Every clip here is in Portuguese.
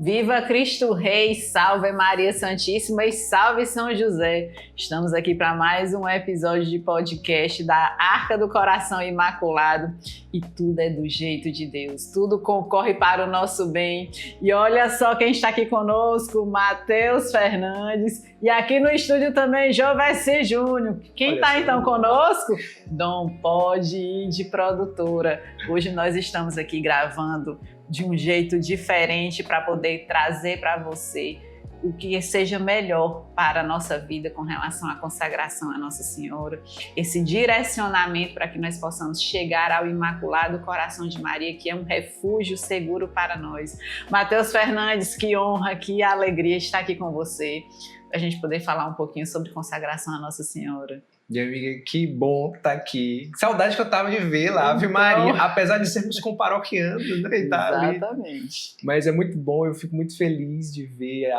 Viva Cristo Rei, salve Maria Santíssima e salve São José. Estamos aqui para mais um episódio de podcast da Arca do Coração Imaculado e tudo é do jeito de Deus, tudo concorre para o nosso bem. E olha só quem está aqui conosco, Matheus Fernandes e aqui no estúdio também Jovessi Júnior. Quem está então conosco? Dom Pode Ir de produtora. Hoje nós estamos aqui gravando de um jeito diferente para poder trazer para você o que seja melhor para a nossa vida com relação à consagração à Nossa Senhora, esse direcionamento para que nós possamos chegar ao Imaculado Coração de Maria, que é um refúgio seguro para nós. Matheus Fernandes, que honra, que alegria estar aqui com você, para a gente poder falar um pouquinho sobre consagração à Nossa Senhora. Minha amiga, que bom estar aqui. Saudade que eu tava de ver lá, Ave Maria, apesar de sermos comparoquianos, né? Exatamente. Mas é muito bom, eu fico muito feliz de ver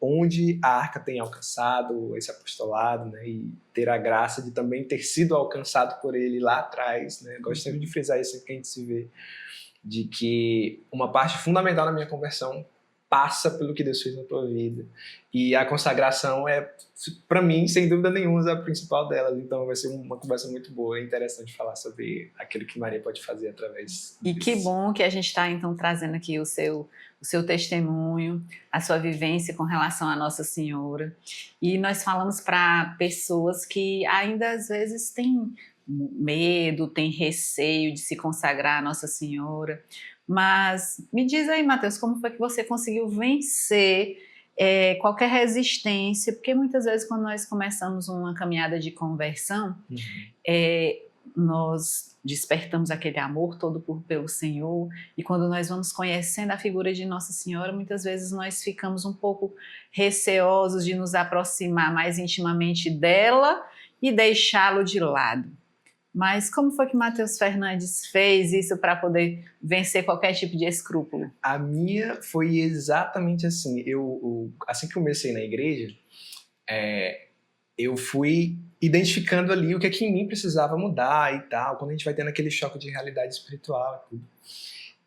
onde a Arca tem alcançado esse apostolado, né? E ter a graça de também ter sido alcançado por ele lá atrás, né? Gosto sempre de frisar isso sempre que a gente se vê, de que uma parte fundamental na minha conversão passa pelo que Deus fez na tua vida. E a consagração é, para mim, sem dúvida nenhuma, a principal delas. Então vai ser uma conversa muito boa, é interessante falar sobre aquilo que Maria pode fazer através E que bom que a gente está, então, trazendo aqui o seu testemunho, a sua vivência com relação à Nossa Senhora. E nós falamos para pessoas que ainda, às vezes, têm medo, têm receio de se consagrar à Nossa Senhora. Mas me diz aí, Matheus, como foi que você conseguiu vencer qualquer resistência? Porque muitas vezes quando nós começamos uma caminhada de conversão, nós despertamos aquele amor todo pelo Senhor, e quando nós vamos conhecendo a figura de Nossa Senhora, muitas vezes nós ficamos um pouco receosos de nos aproximar mais intimamente dela e deixá-lo de lado. Mas como foi que Matheus Fernandes fez isso para poder vencer qualquer tipo de escrúpulo? A minha foi exatamente assim. Assim que comecei na igreja, eu fui identificando ali o que é que em mim precisava mudar e tal, quando a gente vai tendo aquele choque de realidade espiritual e tudo.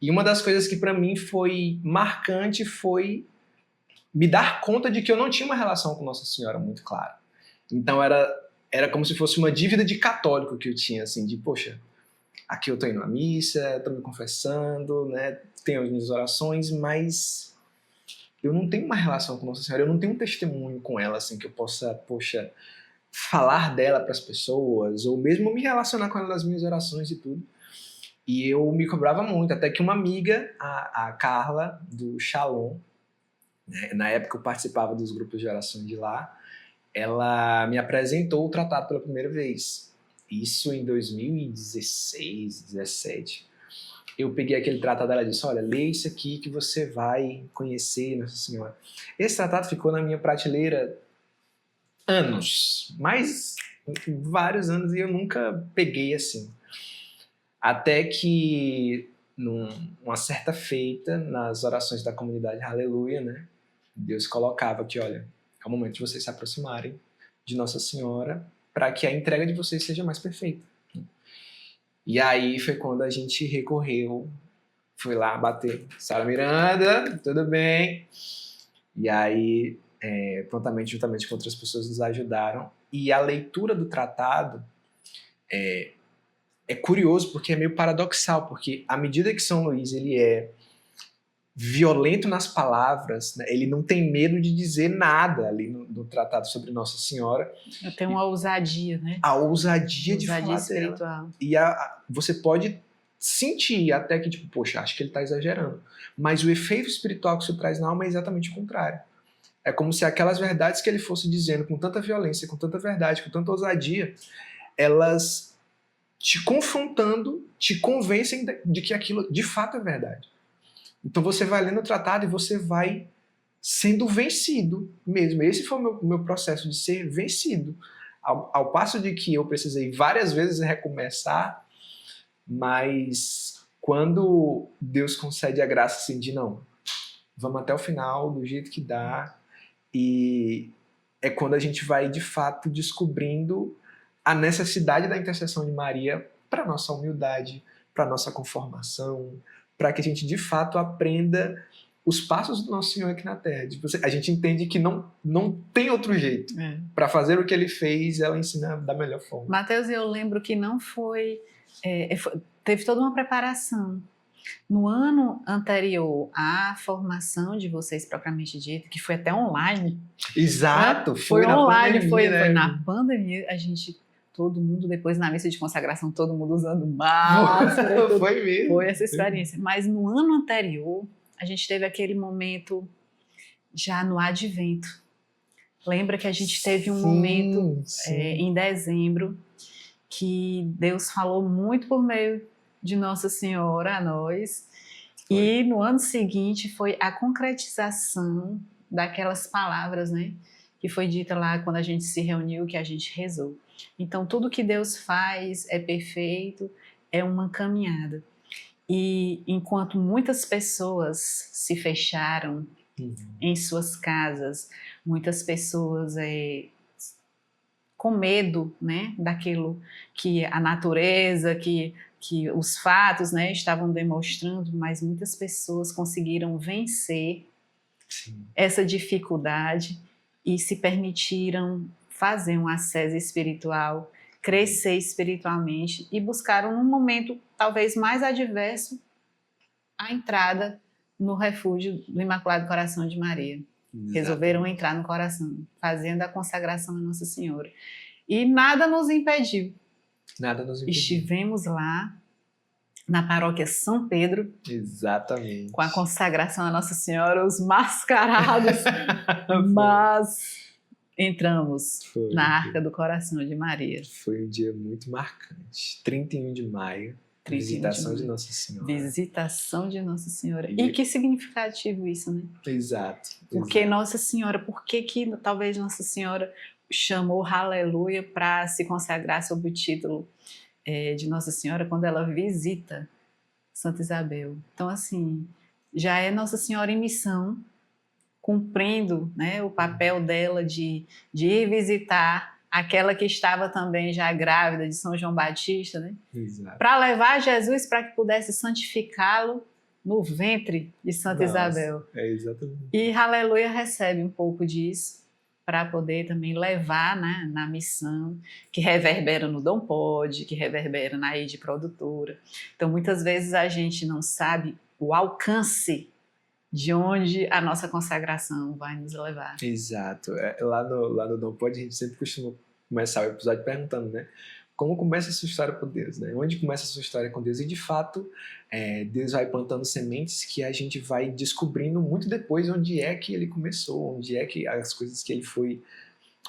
E uma das coisas que para mim foi marcante foi me dar conta de que eu não tinha uma relação com Nossa Senhora muito clara. Então era como se fosse uma dívida de católico que eu tinha, assim, de, poxa, aqui eu tô indo à missa, tô me confessando, né, tenho as minhas orações, mas eu não tenho uma relação com Nossa Senhora, eu não tenho um testemunho com ela, assim, que eu possa, poxa, falar dela para as pessoas, ou mesmo me relacionar com ela nas minhas orações e tudo. E eu me cobrava muito, até que uma amiga, a Carla, do Shalom, né, na época eu participava dos grupos de orações de lá, ela me apresentou o tratado pela primeira vez. Isso em 2016, 2017. Eu peguei aquele tratado e ela disse, olha, lê isso aqui que você vai conhecer Nossa Senhora. Esse tratado ficou na minha prateleira anos, mais vários anos, e eu nunca peguei assim. Até que, numa certa feita, nas orações da comunidade Aleluia, né, Deus colocava que, olha, é o momento de vocês se aproximarem de Nossa Senhora para que a entrega de vocês seja mais perfeita. E aí foi quando a gente recorreu, fui lá bater. Sara Miranda, tudo bem? E aí, prontamente, juntamente com outras pessoas, nos ajudaram. E a leitura do tratado é curioso, porque é meio paradoxal, porque à medida que São Luís ele é violento nas palavras, né? Ele não tem medo de dizer nada ali no tratado sobre Nossa Senhora. Tem uma ousadia, né? A ousadia de falar espiritual. Dela. E você pode sentir até que, tipo, poxa, acho que ele está exagerando. Mas o efeito espiritual que isso traz na alma é exatamente o contrário. É como se aquelas verdades que ele fosse dizendo com tanta violência, com tanta verdade, com tanta ousadia, elas te confrontando, te convencem de que aquilo de fato é verdade. Então você vai lendo o tratado e você vai sendo vencido mesmo. Esse foi o meu processo de ser vencido. Ao passo de que eu precisei várias vezes recomeçar, mas quando Deus concede a graça assim de não, vamos até o final, do jeito que dá, e é quando a gente vai de fato descobrindo a necessidade da intercessão de Maria para a nossa humildade, para a nossa conformação, para que a gente de fato aprenda os passos do nosso Senhor aqui na Terra. Tipo, a gente entende que não tem outro jeito. Para fazer o que ele fez, ela ensina da melhor forma. Mateus, eu lembro que não foi... teve toda uma preparação. No ano anterior à formação de vocês, propriamente dito, que foi até online. Exato, né? Foi na online, pandemia, foi né? na pandemia. A gente, todo mundo, depois na missa de consagração, todo mundo usando máscara. Foi mesmo. Foi essa experiência. Mas no ano anterior, a gente teve aquele momento já no advento. Lembra que a gente teve um momento em dezembro que Deus falou muito por meio de Nossa Senhora a nós. Foi. E no ano seguinte foi a concretização daquelas palavras, né, que foi dita lá quando a gente se reuniu, que a gente rezou. Então tudo que Deus faz é perfeito, é uma caminhada. E enquanto muitas pessoas se fecharam em suas casas, muitas pessoas com medo, né, daquilo que a natureza, que os fatos, né, estavam demonstrando, mas muitas pessoas conseguiram vencer essa dificuldade e se permitiram fazer um acesso espiritual, crescer espiritualmente e buscaram num momento talvez mais adverso a entrada no refúgio do Imaculado Coração de Maria. Exatamente. Resolveram entrar no coração, fazendo a consagração a Nossa Senhora. E nada nos impediu. Nada nos impediu. Estivemos lá na paróquia São Pedro. Exatamente. Com a consagração a Nossa Senhora, os mascarados. Mas entramos na Arca do Coração de Maria. Foi um dia muito marcante. 31 de maio. Visitação de Nossa Senhora. Visitação de Nossa Senhora. E que significativo isso, né? Exato. Porque Nossa Senhora, por que talvez Nossa Senhora chamou Aleluia para se consagrar sob o título de Nossa Senhora quando ela visita Santa Isabel? Então, assim, já é Nossa Senhora em missão, cumprindo, né, o papel dela de ir visitar aquela que estava também já grávida de São João Batista, né? Para levar Jesus para que pudesse santificá-lo no ventre de Santa Isabel. É exatamente. E Aleluia recebe um pouco disso para poder também levar, né, na missão, que reverbera no Dom Pode, que reverbera na Ide Produtora. Então, muitas vezes a gente não sabe o alcance de onde a nossa consagração vai nos levar. Exato. Lá no Dom Pode, a gente sempre costuma começar o episódio perguntando, né? Como começa a sua história com Deus, né? Onde começa a sua história com Deus? E, de fato, Deus vai plantando sementes que a gente vai descobrindo muito depois onde é que ele começou, onde é que as coisas que ele foi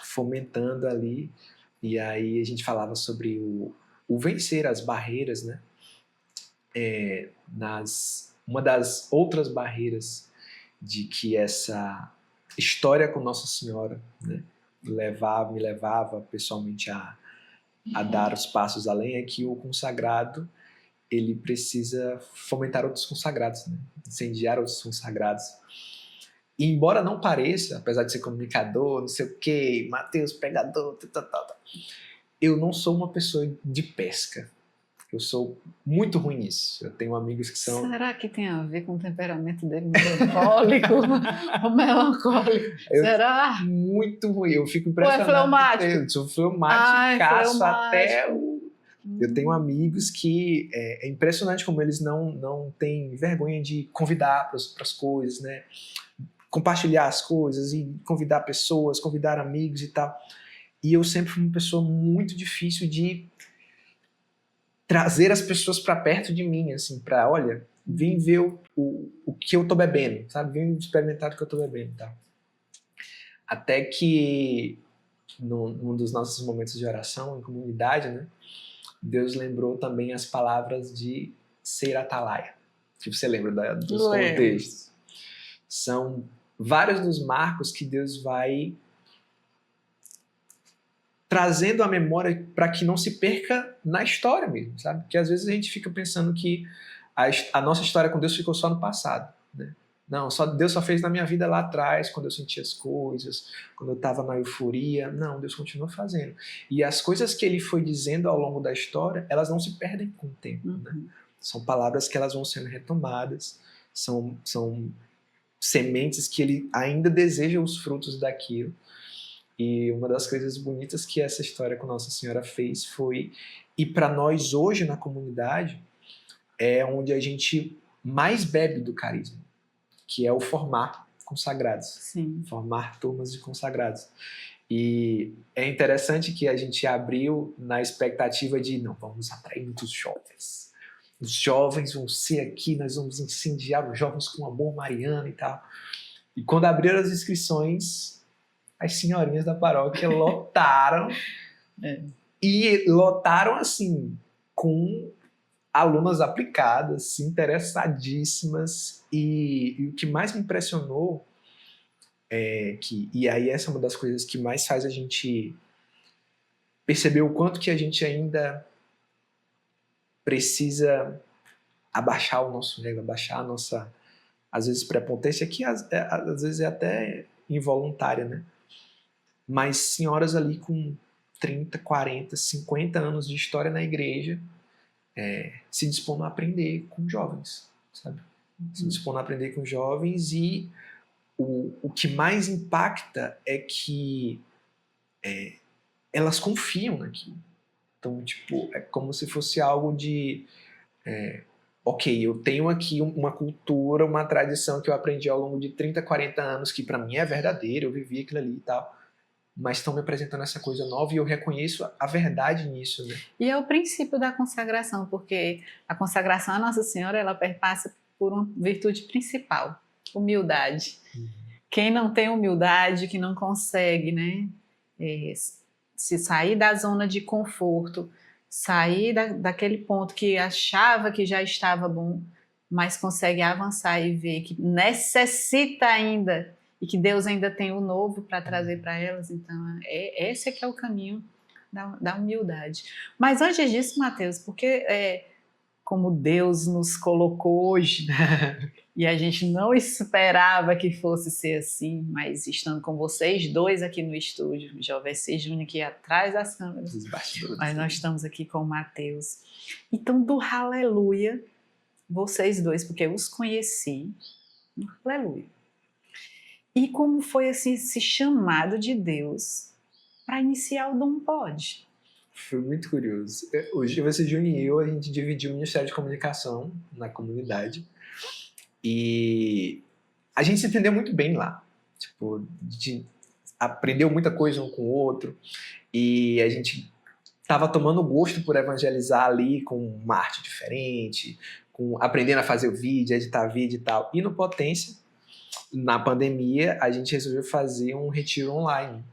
fomentando ali. E aí a gente falava sobre o vencer as barreiras, né? Uma das outras barreiras de que essa história com Nossa Senhora, né, me levava pessoalmente a dar os passos além, é que o consagrado ele precisa fomentar outros consagrados, né? Incendiar outros consagrados. E embora não pareça, apesar de ser comunicador, não sei o quê, Mateus, pregador, eu não sou uma pessoa de pesca. Eu sou muito ruim nisso. Eu tenho amigos que são... Será que tem a ver com o temperamento dele melancólico? Ou melancólico? Será? Muito ruim. Eu fico impressionado. Ou é fleumático? Eu sou fleumático até... Eu tenho amigos que... É impressionante como eles não têm vergonha de convidar para as coisas, né? Compartilhar as coisas e convidar pessoas, convidar amigos e tal. E eu sempre fui uma pessoa muito difícil de trazer as pessoas para perto de mim, assim, para, olha, vem ver o que eu tô bebendo, sabe? Vem experimentar o que eu tô bebendo, tá? Até que, num dos nossos momentos de oração em comunidade, né, Deus lembrou também as palavras de ser atalaia. Que você lembra dos contextos. São vários dos marcos que Deus vai trazendo a memória para que não se perca na história mesmo, sabe? Porque às vezes a gente fica pensando que a nossa história com Deus ficou só no passado, né? Não, Deus só fez na minha vida lá atrás, quando eu sentia as coisas, quando eu estava na euforia. Não, Deus continua fazendo. E as coisas que ele foi dizendo ao longo da história, elas não se perdem com o tempo, né? São palavras que elas vão sendo retomadas, são sementes que ele ainda deseja os frutos daquilo. E uma das coisas bonitas que essa história com Nossa Senhora fez foi, e para nós hoje na comunidade, é onde a gente mais bebe do carisma, que é o formar consagrados. Sim. Formar turmas de consagrados. E é interessante que a gente abriu na expectativa de, não, vamos atrair muitos jovens. Os jovens vão ser aqui, nós vamos incendiar os jovens com amor mariano e tal. E quando abriram as inscrições, as senhorinhas da paróquia lotaram. E lotaram, assim, com alunas aplicadas, interessadíssimas. E o que mais me impressionou é que, e aí essa é uma das coisas que mais faz a gente perceber o quanto que a gente ainda precisa abaixar o nosso ego, abaixar a nossa, às vezes, prepotência, que às vezes é até involuntária, né? Mas senhoras ali com 30, 40, 50 anos de história na igreja se dispondo a aprender com jovens, sabe? Se dispondo a aprender com jovens, e o que mais impacta é que elas confiam naquilo. Então, tipo, é como se fosse algo de ok, eu tenho aqui uma cultura, uma tradição que eu aprendi ao longo de 30, 40 anos, que para mim é verdadeira, eu vivi aquilo ali e tal, mas estão me apresentando essa coisa nova e eu reconheço a verdade nisso, né? E é o princípio da consagração, porque a consagração à Nossa Senhora, ela perpassa por uma virtude principal, humildade. Quem não tem humildade, que não consegue, né, se sair da zona de conforto, sair daquele ponto que achava que já estava bom, mas consegue avançar e ver que necessita ainda, e que Deus ainda tem o novo para trazer para elas. Então, esse é que é o caminho da humildade. Mas antes disso, Mateus, porque como Deus nos colocou hoje, e a gente não esperava que fosse ser assim, mas estando com vocês dois aqui no estúdio, Joveci Júnior aqui atrás das câmeras, mas nós estamos aqui com o Mateus. Então, do Aleluia, vocês dois, porque eu os conheci, Aleluia. E como foi assim, esse chamado de Deus para iniciar o Dom Pode? Foi muito curioso. Hoje, você, Júnior e eu, a gente dividiu o Ministério de Comunicação na comunidade. E a gente se entendeu muito bem lá. Tipo, a gente aprendeu muita coisa um com o outro. E a gente estava tomando gosto por evangelizar ali com uma arte diferente, aprendendo a fazer o vídeo, editar vídeo e tal. E no Potência, na pandemia, a gente resolveu fazer um retiro online.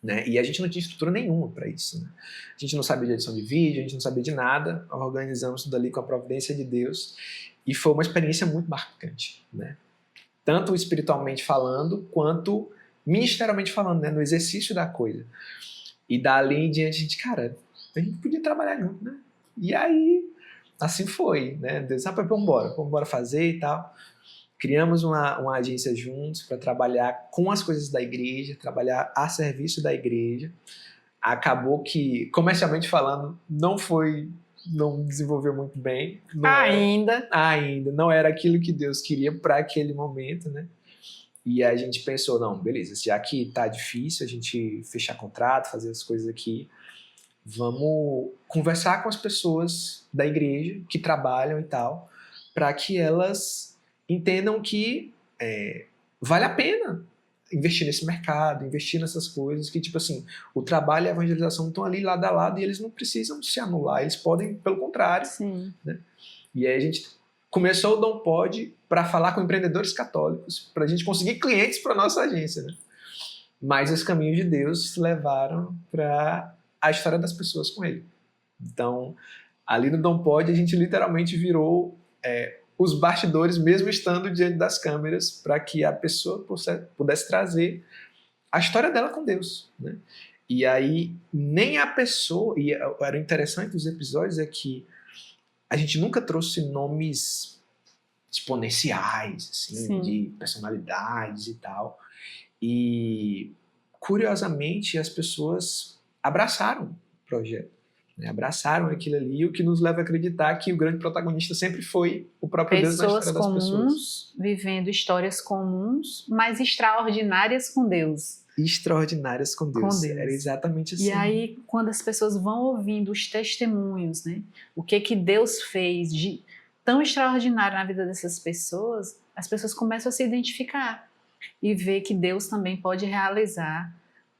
Né? E a gente não tinha estrutura nenhuma para isso. Né? A gente não sabia de edição de vídeo, a gente não sabia de nada. Organizamos tudo ali com a providência de Deus. E foi uma experiência muito marcante. Né? Tanto espiritualmente falando, quanto ministerialmente falando, né? No exercício da coisa. E dali em diante, a gente, cara, a gente podia trabalhar junto, né? E aí, assim foi. Né? Deus, vamos embora fazer e tal. Criamos uma agência juntos para trabalhar com as coisas da igreja, trabalhar a serviço da igreja. Acabou que, comercialmente falando, não desenvolveu muito bem. Ainda. Não era aquilo que Deus queria para aquele momento, né? E a gente pensou, não, beleza, já que tá difícil a gente fechar contrato, fazer as coisas aqui, vamos conversar com as pessoas da igreja que trabalham e tal, para que elas entendam que vale a pena investir nesse mercado, investir nessas coisas, que tipo assim, o trabalho e a evangelização estão ali lado a lado e eles não precisam se anular, eles podem, pelo contrário. Sim. Né? E aí a gente começou o Dom Pode para falar com empreendedores católicos, para a gente conseguir clientes para nossa agência. Né? Mas os caminhos de Deus levaram para a história das pessoas com ele. Então, ali no Dom Pode, a gente literalmente virou os bastidores, mesmo estando diante das câmeras, para que a pessoa pudesse trazer a história dela com Deus. Né? E aí, nem a pessoa... E era interessante dos episódios é que a gente nunca trouxe nomes exponenciais, assim, de personalidades e tal. E, curiosamente, as pessoas abraçaram o projeto. né? Abraçaram aquilo ali, o que nos leva a acreditar que o grande protagonista sempre foi o próprio Deus na história das pessoas. Pessoas comuns, vivendo histórias comuns, mas extraordinárias com Deus. Extraordinárias com Deus. Com Deus. Era exatamente assim. E aí, quando as pessoas vão ouvindo os testemunhos, né? O que Deus fez de tão extraordinário na vida dessas pessoas, as pessoas começam a se identificar e ver que Deus também pode realizar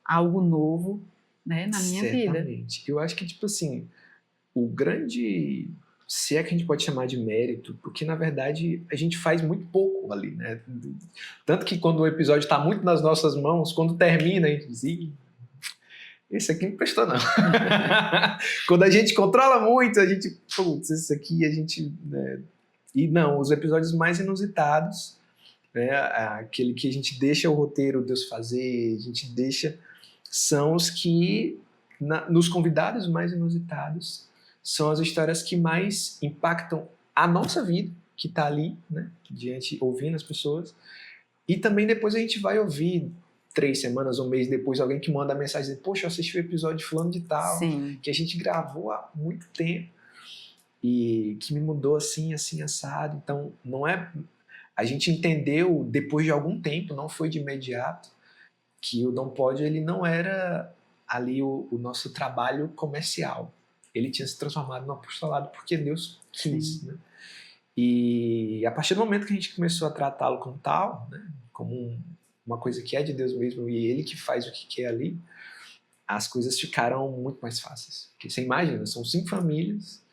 algo novo, né, na minha vida. Certamente. Eu acho que, tipo assim, o grande, se é que a gente pode chamar de mérito, porque na verdade a gente faz muito pouco ali, né? Tanto que quando o episódio está muito nas nonossas mãos, quando termina, a gente diz, "Ih, esse aqui não prestou não." Quando a gente controla muito, a gente, putz, esse aqui a gente, né? E não, os episódios mais inusitados, né? Aquele que a gente deixa o roteiro Deus fazer, a gente deixa, são os que, nos convidados mais inusitados, são as histórias que mais impactam a nossa vida, que está ali, né, diante, ouvindo as pessoas. E também depois a gente vai ouvir 3 semanas, um mês depois, alguém que manda mensagem dizendo, poxa, eu assisti o episódio de fulano de tal, Sim. que a gente gravou há muito tempo e que me mudou assim, assim, assado. Então, não é... A gente entendeu depois de algum tempo, não foi de imediato, que o Dom Pod, ele não era ali o nosso trabalho comercial. Ele tinha se transformado no apostolado porque Deus quis, né? E a partir do momento que a gente começou a tratá-lo como tal, né, como uma coisa que é de Deus mesmo e ele que faz o que quer ali, as coisas ficaram muito mais fáceis. Porque você imagina, são 5 famílias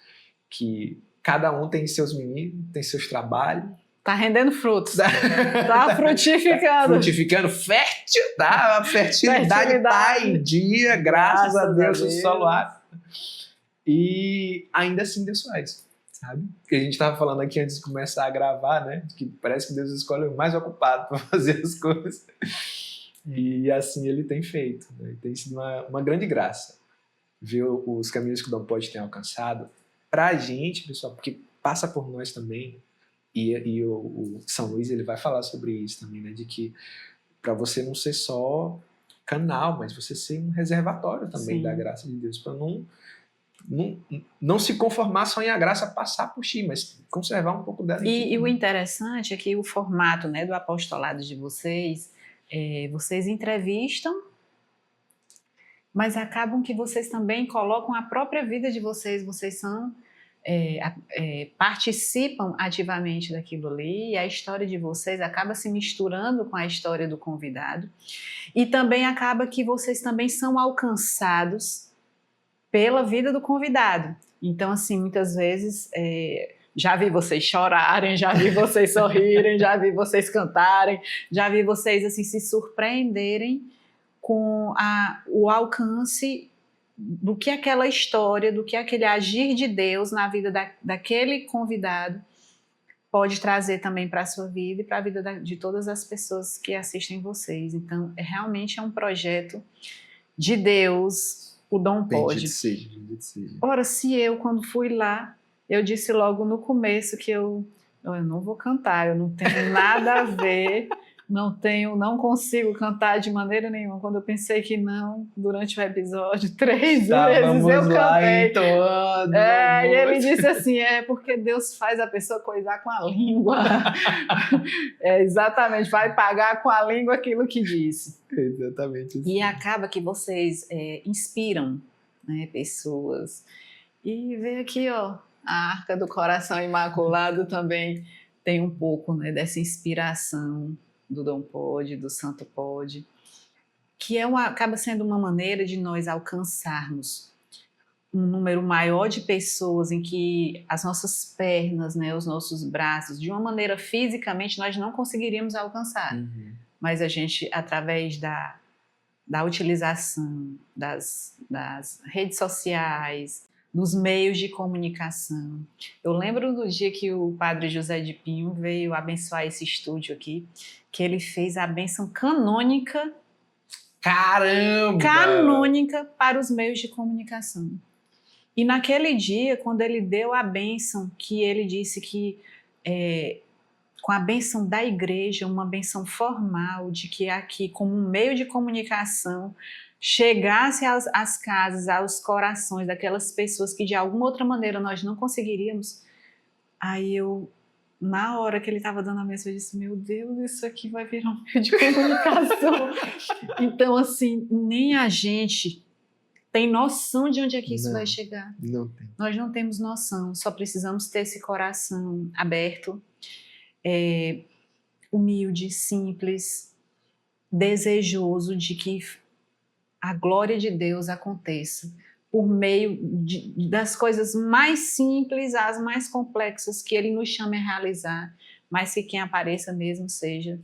que cada um tem seus meninos, tem seus trabalhos. Tá rendendo frutos. Tá frutificando. Frutificando, fértil, tá? A fertilidade tá em dia, graças a Deus, o solo ácido. E ainda assim Deus faz, sabe? Porque a gente tava falando aqui antes de começar a gravar, né? Que parece que Deus escolhe o mais ocupado para fazer as coisas. E assim ele tem feito, né? Tem sido uma grande graça ver os caminhos que o Dom Pod tem alcançado pra gente, pessoal, porque passa por nós também. E o São Luís, ele vai falar sobre isso também, né? De que para você não ser só canal, mas você ser um reservatório também, sim, da graça de Deus, para não se conformar só em a graça passar por ti, mas conservar um pouco dela. E o interessante é que o formato, né, do apostolado de vocês, vocês entrevistam, mas acabam que vocês também colocam a própria vida de vocês, vocês são... participam ativamente daquilo ali, e a história de vocês acaba se misturando com a história do convidado, e também acaba que vocês também são alcançados pela vida do convidado. Então, assim, muitas vezes já vi vocês chorarem, já vi vocês sorrirem, já vi vocês cantarem, já vi vocês assim se surpreenderem com o alcance do que aquela história, do que aquele agir de Deus na vida daquele convidado pode trazer também para a sua vida e para a vida de todas as pessoas que assistem vocês. Então, realmente é um projeto de Deus, o Dom Pod. Bendito seja, bendito seja. Ora, se eu, quando fui lá, eu disse logo no começo que eu não vou cantar, eu não tenho nada a ver... Não consigo cantar de maneira nenhuma. Quando eu pensei que não, durante o episódio, 3 vezes eu cantei. Entoando, e ele disse assim, porque Deus faz a pessoa coisar com a língua. Exatamente, vai pagar com a língua aquilo que disse. Exatamente. Assim. E acaba que vocês inspiram, né, pessoas. E vê aqui, ó, a Arca do Coração Imaculado também tem um pouco, né, dessa inspiração do Dom Pod, do Santo Pod, que acaba sendo uma maneira de nós alcançarmos um número maior de pessoas em que as nossas pernas, né, os nossos braços, de uma maneira fisicamente nós não conseguiríamos alcançar, mas a gente, através da utilização das redes sociais, dos meios de comunicação. Eu lembro do dia que o padre José de Pinho veio abençoar esse estúdio aqui, que ele fez a bênção canônica. Caramba! Canônica para os meios de comunicação. E naquele dia, quando ele deu a bênção, que ele disse que com a bênção da igreja, uma bênção formal, de que aqui, como um meio de comunicação, chegasse às casas, aos corações daquelas pessoas que de alguma outra maneira nós não conseguiríamos. Aí na hora que ele estava dando a mensagem, eu disse, meu Deus, isso aqui vai virar um meio de comunicação. Então, assim, nem a gente tem noção de onde é que isso vai chegar. Não tem. Nós não temos noção, só precisamos ter esse coração aberto, humilde, simples, desejoso de que a glória de Deus aconteça por meio das coisas mais simples às mais complexas que Ele nos chama a realizar, mas que quem apareça mesmo seja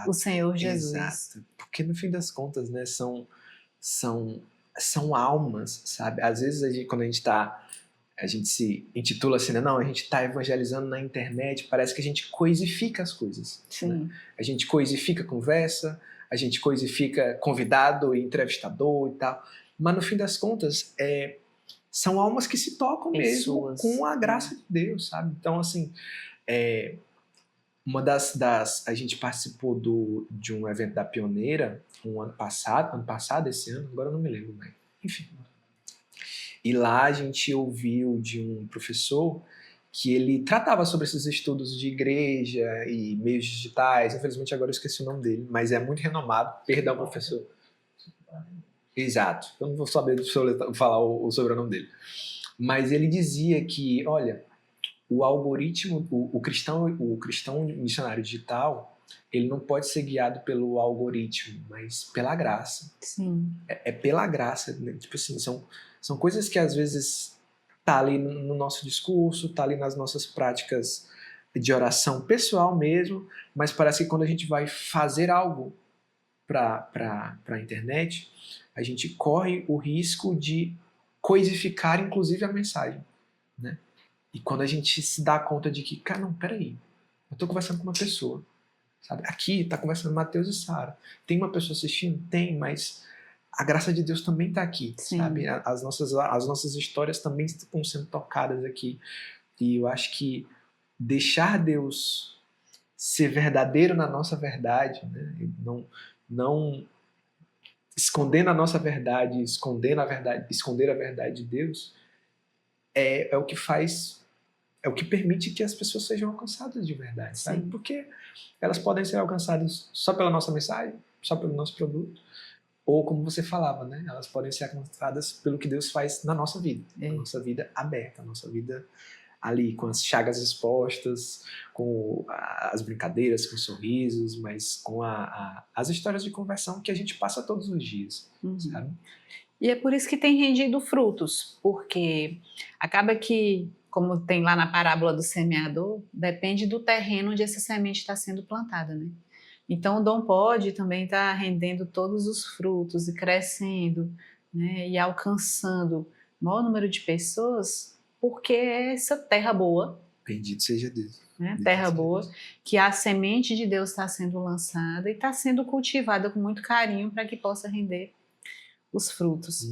o Senhor Jesus. Exato. Porque no fim das contas, né, são almas, sabe? Às vezes quando a gente se intitula assim, né? Não, a gente está evangelizando na internet, parece que a gente coisifica as coisas. Sim. Né? A gente coisifica a conversa, a gente coisifica convidado e entrevistador e tal. Mas no fim das contas, são almas que se tocam mesmo com a graça de Deus, sabe? Então, assim, uma a gente participou de um evento da Pioneira ano passado, esse ano, agora eu não me lembro, mas enfim. E lá a gente ouviu de um professor que ele tratava sobre esses estudos de igreja e meios digitais. Infelizmente agora eu esqueci o nome dele, mas é muito renomado. Perdão, professor. Exato. Eu não vou saber falar o sobrenome dele. Mas ele dizia que, olha, o algoritmo, o cristão missionário digital, ele não pode ser guiado pelo algoritmo, mas pela graça. Sim. É pela graça, né? Tipo assim, são coisas que às vezes tá ali no nosso discurso, tá ali nas nossas práticas de oração pessoal mesmo, mas parece que quando a gente vai fazer algo para a internet, a gente corre o risco de coisificar inclusive a mensagem, né? E quando a gente se dá conta de que, cara, não, peraí, eu tô conversando com uma pessoa, sabe? Aqui tá conversando Mateus e Sara. Tem uma pessoa assistindo? Tem, mas a graça de Deus também tá aqui, Sim. sabe? As nossas histórias também estão sendo tocadas aqui. E eu acho que deixar Deus ser verdadeiro na nossa verdade, né? Não esconder na nossa verdade, esconder a verdade de Deus, é o que faz, é o que permite que as pessoas sejam alcançadas de verdade, sabe? Sim. Porque elas podem ser alcançadas só pela nossa mensagem, só pelo nosso produto, ou como você falava, né? Elas podem ser alcançadas pelo que Deus faz na nossa vida, a nossa vida aberta, a nossa vida ali com as chagas expostas, com as brincadeiras, com os sorrisos, mas com as histórias de conversão que a gente passa todos os dias, sabe? E é por isso que tem rendido frutos, porque acaba que, como tem lá na parábola do semeador, depende do terreno onde essa semente está sendo plantada, né? Então o Dom Pod também está rendendo todos os frutos e crescendo, né? E alcançando o maior número de pessoas, porque é essa terra boa, bendito seja Deus, né? Terra boa, que a semente de Deus está sendo lançada e está sendo cultivada com muito carinho para que possa render os frutos.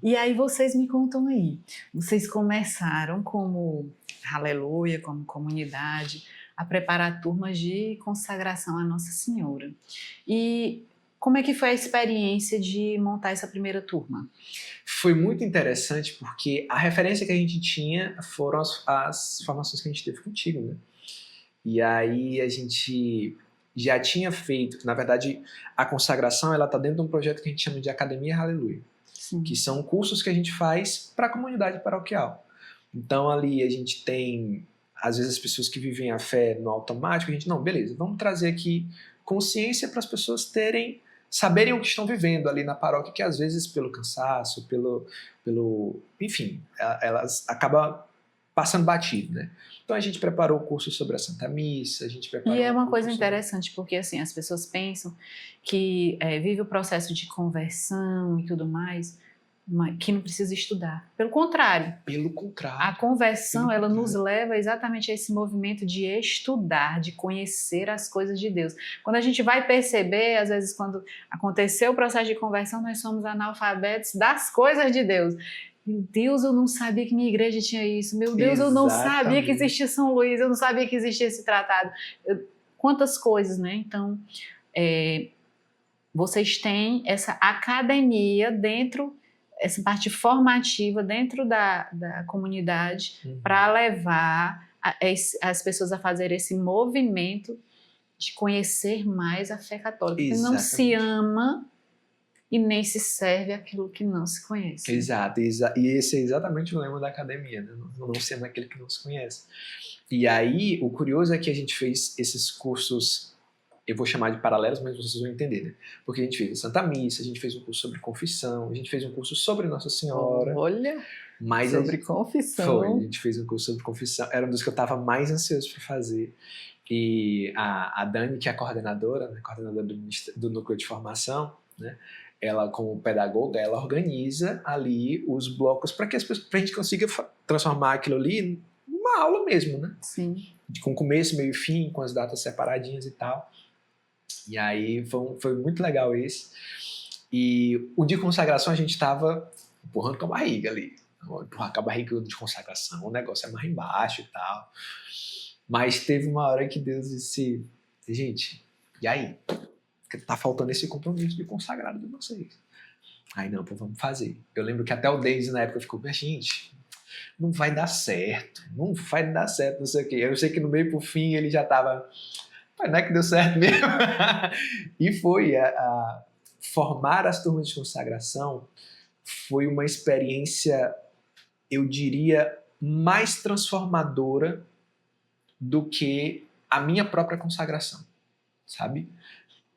E aí vocês me contam aí, vocês começaram como Aleluia, como comunidade, a preparar turmas de consagração à Nossa Senhora. E como é que foi a experiência de montar essa primeira turma? Foi muito interessante porque a referência que a gente tinha foram as formações que a gente teve contigo, né? E aí a gente já tinha feito, na verdade, a consagração ela está dentro de um projeto que a gente chama de Academia Aleluia, que são cursos que a gente faz para a comunidade paroquial. Então ali a gente tem, às vezes, as pessoas que vivem a fé no automático, a gente, não, beleza, vamos trazer aqui consciência para as pessoas saberem o que estão vivendo ali na paróquia, que às vezes pelo cansaço, enfim, elas acabam passando batido, né? Então a gente preparou o curso sobre a Santa Missa, a gente preparou. E é uma coisa interessante, porque assim, as pessoas pensam que vive o processo de conversão e tudo mais, que não precisa estudar. Pelo contrário. A conversão, ela nos leva exatamente a esse movimento de estudar, de conhecer as coisas de Deus. Quando a gente vai perceber, às vezes, quando aconteceu o processo de conversão, nós somos analfabetos das coisas de Deus. Meu Deus, eu não sabia que minha igreja tinha isso. Meu Deus, eu não sabia que existia São Luís. Eu não sabia que existia esse tratado. Quantas coisas, né? Então, vocês têm essa academia dentro, essa parte formativa dentro da comunidade para levar as pessoas a fazer esse movimento de conhecer mais a fé católica. Porque não se ama e nem se serve aquilo que não se conhece. Exato, e esse é exatamente o lema da academia, né? Não se ama aquele que não se conhece. E aí, o curioso é que a gente fez esses cursos, eu vou chamar de paralelos, mas vocês vão entender, né? Porque a gente fez a Santa Missa, a gente fez um curso sobre confissão, a gente fez um curso sobre Nossa Senhora. Olha, mas sobre confissão. Foi, a gente fez um curso sobre confissão, era um dos que eu estava mais ansioso para fazer. E a Dani, que é a coordenadora, né? Coordenadora do núcleo de formação, né? Ela, como pedagoga, ela organiza ali os blocos para que a gente consiga transformar aquilo ali numa aula mesmo, né? Sim. Com começo, meio e fim, com as datas separadinhas e tal. E aí foi muito legal esse. E o de consagração a gente estava empurrando com a barriga ali. Empurrar com a barriga de consagração, o negócio é mais embaixo e tal. Mas teve uma hora que Deus disse, gente, e aí? Porque tá faltando esse compromisso de consagrado de vocês. Aí não, pô, vamos fazer. Eu lembro que até o Deise na época ficou, gente, não vai dar certo, não sei o quê. Eu sei que no meio pro fim ele já tava, não é que deu certo mesmo. E foi, formar as turmas de consagração foi uma experiência, eu diria, mais transformadora do que a minha própria consagração, sabe?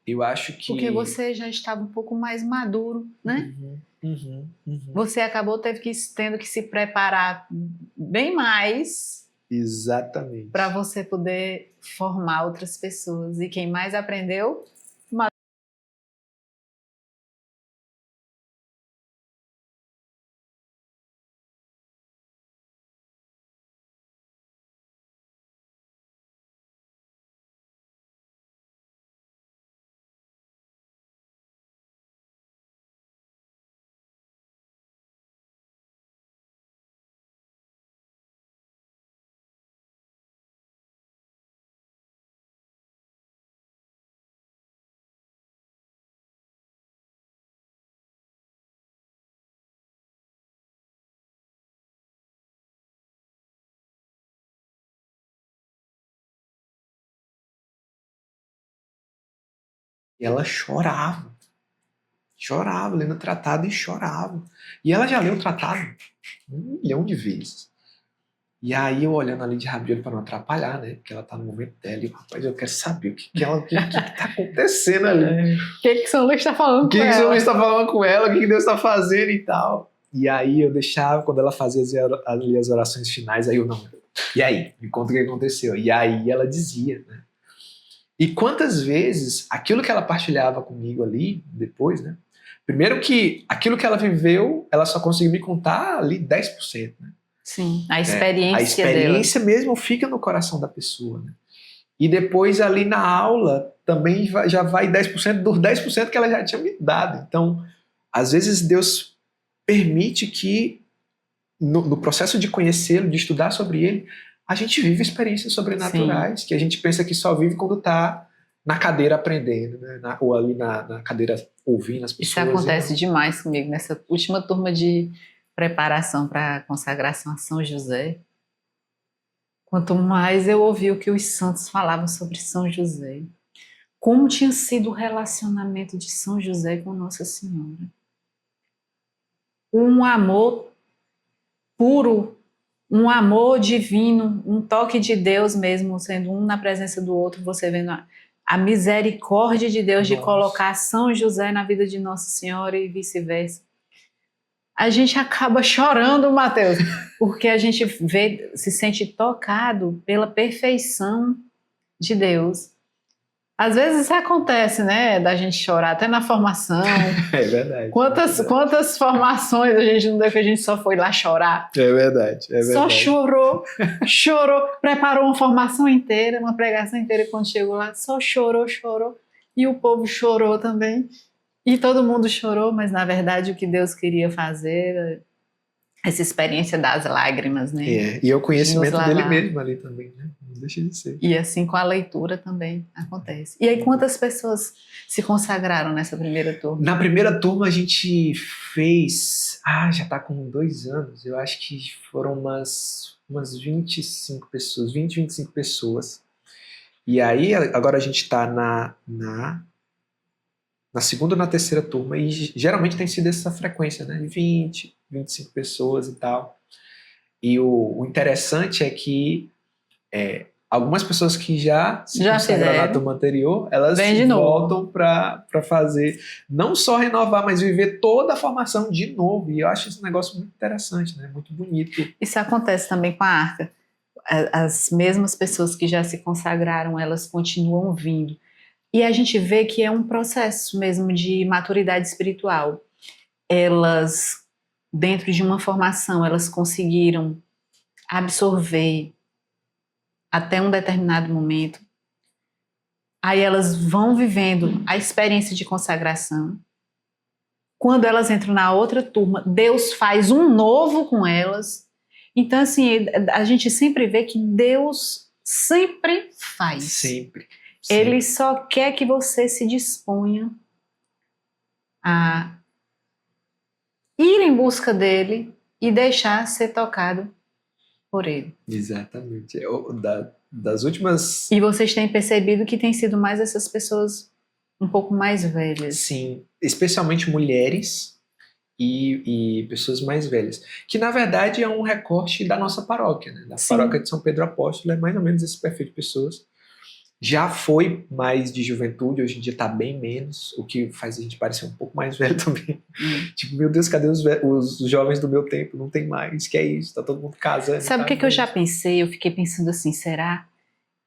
Eu acho que... Porque você já estava um pouco mais maduro, né? Você acabou tendo que se preparar bem mais. Exatamente. Para você poder formar outras pessoas. E quem mais aprendeu... E ela chorava lendo o tratado e chorava. E ela já leu o tratado 1 milhão de vezes. E aí eu olhando ali de rabiola para não atrapalhar, né? Porque ela tá no momento dela e, rapaz, eu quero saber o que tá acontecendo ali. O que São Luís está falando com ela? O que São Luís está falando com ela? O que Deus está fazendo e tal. E aí eu deixava, quando ela fazia ali as orações finais, aí eu não... E aí? Me conta o que aconteceu. E aí ela dizia, né? E quantas vezes aquilo que ela partilhava comigo ali, depois, né? Primeiro que aquilo que ela viveu, ela só conseguiu me contar ali 10%, né? Sim, a experiência a experiência dela mesmo fica no coração da pessoa, né? E depois ali na aula também já vai 10% dos 10% que ela já tinha me dado. Então, às vezes Deus permite que no processo de conhecê-lo, de estudar sobre ele, a gente vive experiências sobrenaturais. Sim. Que a gente pensa que só vive quando está na cadeira aprendendo, né? Ou ali na cadeira ouvindo as pessoas. Isso acontece demais comigo nessa última turma de preparação para a consagração a São José. Quanto mais eu ouvi o que os santos falavam sobre São José, como tinha sido o relacionamento de São José com Nossa Senhora. Um amor puro, um amor divino, um toque de Deus mesmo, sendo um na presença do outro, você vendo a misericórdia de Deus. Nossa. De colocar São José na vida de Nossa Senhora e vice-versa. A gente acaba chorando, Mateus, porque a gente se sente tocado pela perfeição de Deus. Às vezes isso acontece, né, da gente chorar, até na formação. É verdade. Quantas formações a gente não deu que a gente só foi lá chorar? É verdade. Só chorou, preparou uma formação inteira, uma pregação inteira, e quando chegou lá, só chorou. E o povo chorou também. E todo mundo chorou, mas na verdade o que Deus queria fazer, essa experiência das lágrimas, né? E é o conhecimento dele mesmo ali também, né? deixa de ser. E assim com a leitura também acontece. E aí quantas pessoas se consagraram nessa primeira turma? Na primeira turma a gente fez... já tá com 2 anos. Eu acho que foram umas 25 pessoas, 20, 25 pessoas. E aí agora a gente tá na segunda ou na terceira turma. E geralmente tem sido essa frequência, né? 20, 25 pessoas e tal. E o interessante é que algumas pessoas que já se consagraram na turma anterior, elas voltam para fazer, não só renovar, mas viver toda a formação de novo. E eu acho esse negócio muito interessante, né? Muito bonito. Isso acontece também com a Arca. As mesmas pessoas que já se consagraram, elas continuam vindo. E a gente vê que é um processo mesmo de maturidade espiritual. Elas, dentro de uma formação, elas conseguiram absorver até um determinado momento. Aí elas vão vivendo a experiência de consagração. Quando elas entram na outra turma, Deus faz um novo com elas. Então, assim, a gente sempre vê que Deus sempre faz. Sempre. Ele só quer que você se disponha a ir em busca dele e deixar ser tocado por ele. Exatamente. Das últimas... E vocês têm percebido que tem sido mais essas pessoas um pouco mais velhas. Sim, especialmente mulheres e pessoas mais velhas. Que, na verdade, é um recorte da nossa paróquia, né? Da paróquia de São Pedro Apóstolo, é mais ou menos esse perfil de pessoas. Já foi mais de juventude, hoje em dia está bem menos, o que faz a gente parecer um pouco mais velho também. Tipo, meu Deus, cadê os jovens do meu tempo? Não tem mais, que é isso? Tá todo mundo casando. Sabe o que eu já pensei? Eu fiquei pensando assim, será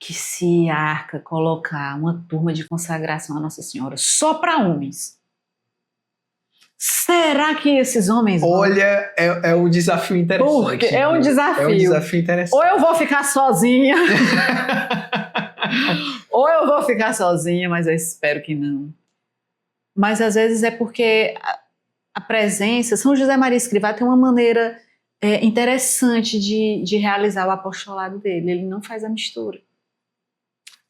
que se a Arca colocar uma turma de consagração à Nossa Senhora só para homens, será que esses homens vão? Olha, é um desafio interessante. Porque é um desafio. É um desafio interessante. Ou eu vou ficar sozinha... Ou eu vou ficar sozinha, mas eu espero que não. Mas às vezes é porque a presença... São José Maria Escrivá tem uma maneira interessante de realizar o apostolado dele. Ele não faz a mistura.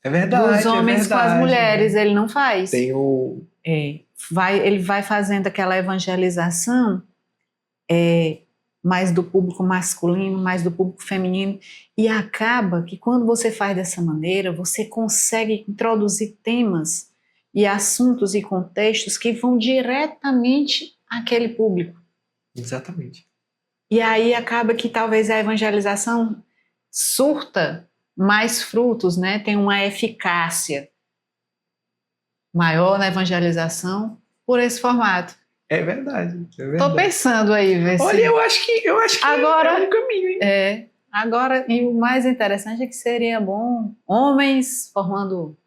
É verdade. Dos homens com as mulheres, ele não faz. Tem o... Ele vai fazendo aquela evangelização mais do público masculino, mais do público feminino, e acaba que quando você faz dessa maneira, você consegue introduzir temas e assuntos e contextos que vão diretamente àquele público. Exatamente. E aí acaba que talvez a evangelização surta mais frutos, né? Tem uma eficácia maior na evangelização por esse formato. É verdade. Tô pensando aí, ver se... Olha, eu acho que agora, é um caminho, hein? Agora, e o mais interessante é que seria bom homens formando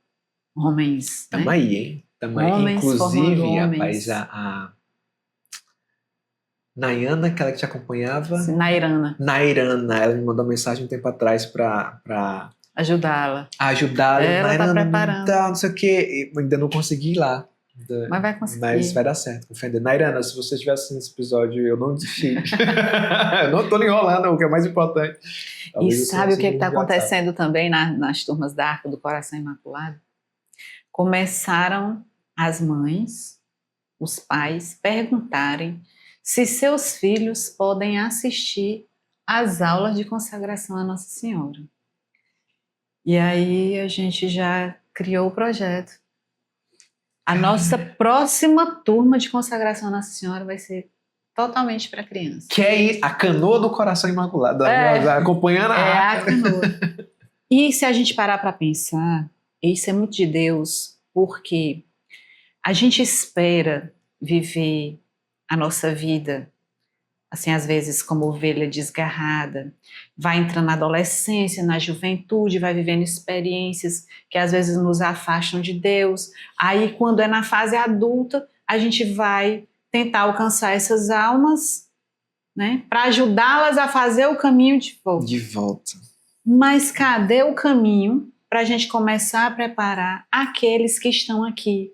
homens. Tamo, né? aí, hein? Tamo aí. Homens Inclusive, rapaz, a Nayana, aquela que te acompanhava. Sim, Nairana, ela me mandou uma mensagem um tempo atrás pra ajudá-la. Ajudá-la. Ela Nairana, tá preparando. Não sei o quê. Eu ainda não consegui ir lá. Mas vai conseguir. Mas vai dar certo, com fé. Nairana, se você estiver assistindo esse episódio, eu não desisti. Eu não tô enrolando, o que é mais importante. E sabe o que está acontecendo também nas turmas da Arca do Coração Imaculado? Começaram as mães, os pais, perguntarem se seus filhos podem assistir às aulas de consagração à Nossa Senhora. E aí a gente já criou o projeto. A nossa próxima turma de consagração à Nossa Senhora vai ser totalmente para criança. Que é isso, a canoa do Coração Imaculado, acompanhando a canoa. E se a gente parar para pensar, isso é muito de Deus, porque a gente espera viver a nossa vida, assim, às vezes como ovelha desgarrada, vai entrando na adolescência, na juventude, vai vivendo experiências que às vezes nos afastam de Deus. Aí, quando é na fase adulta, a gente vai tentar alcançar essas almas, né, para ajudá-las a fazer o caminho de volta. De volta. Mas cadê o caminho para a gente começar a preparar aqueles que estão aqui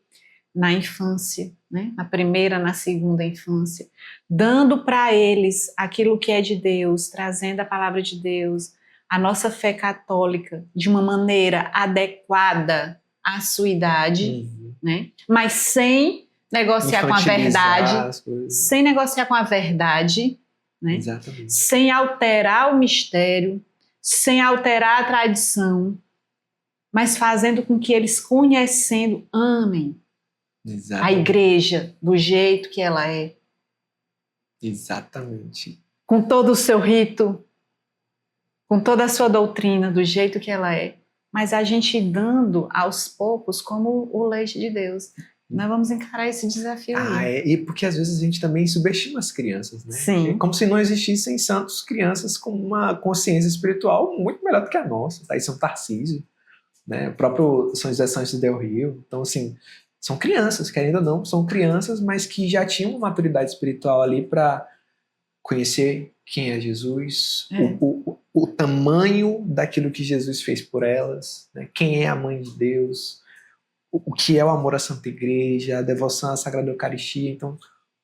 na infância, né? Na primeira, na segunda infância, dando para eles aquilo que é de Deus, trazendo a palavra de Deus, a nossa fé católica de uma maneira adequada à sua idade, né? Mas sem negociar com a verdade, sem negociar com a verdade, né? Exatamente. Sem alterar o mistério, sem alterar a tradição, mas fazendo com que eles, conhecendo, amem a igreja do jeito que ela é. Exatamente. Com todo o seu rito, com toda a sua doutrina, do jeito que ela é. Mas a gente dando aos poucos como o leite de Deus. Nós vamos encarar esse desafio aí. E porque às vezes a gente também subestima as crianças, né? Sim. É como se não existissem santos crianças com uma consciência espiritual muito melhor do que a nossa. Tá? Aí São Tarcísio, né? O próprio São José Santos Del Rio. Então, assim, são crianças, querendo ou não, são crianças, mas que já tinham uma maturidade espiritual ali para conhecer quem é Jesus, o tamanho daquilo que Jesus fez por elas, né? Quem é a mãe de Deus, o que é o amor à Santa Igreja, a devoção à Sagrada Eucaristia. Então,